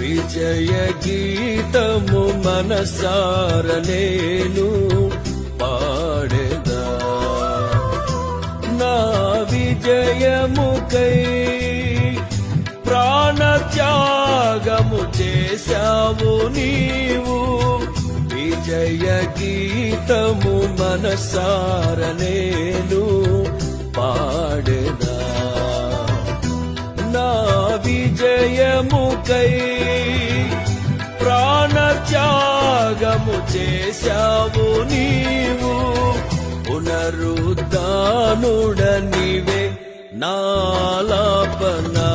విజయ గీతము మనసార నేను పాడెదా. నా విజయముకై ప్రాణత్యాగము చేశావు నీవు. విజయ గీతము మనసార నేను పాడెదా. నా విజయముకై ప్రాణత్యాగము చేశావు నీవు. పునరుద్ధానుడ నీవే నాలాపనా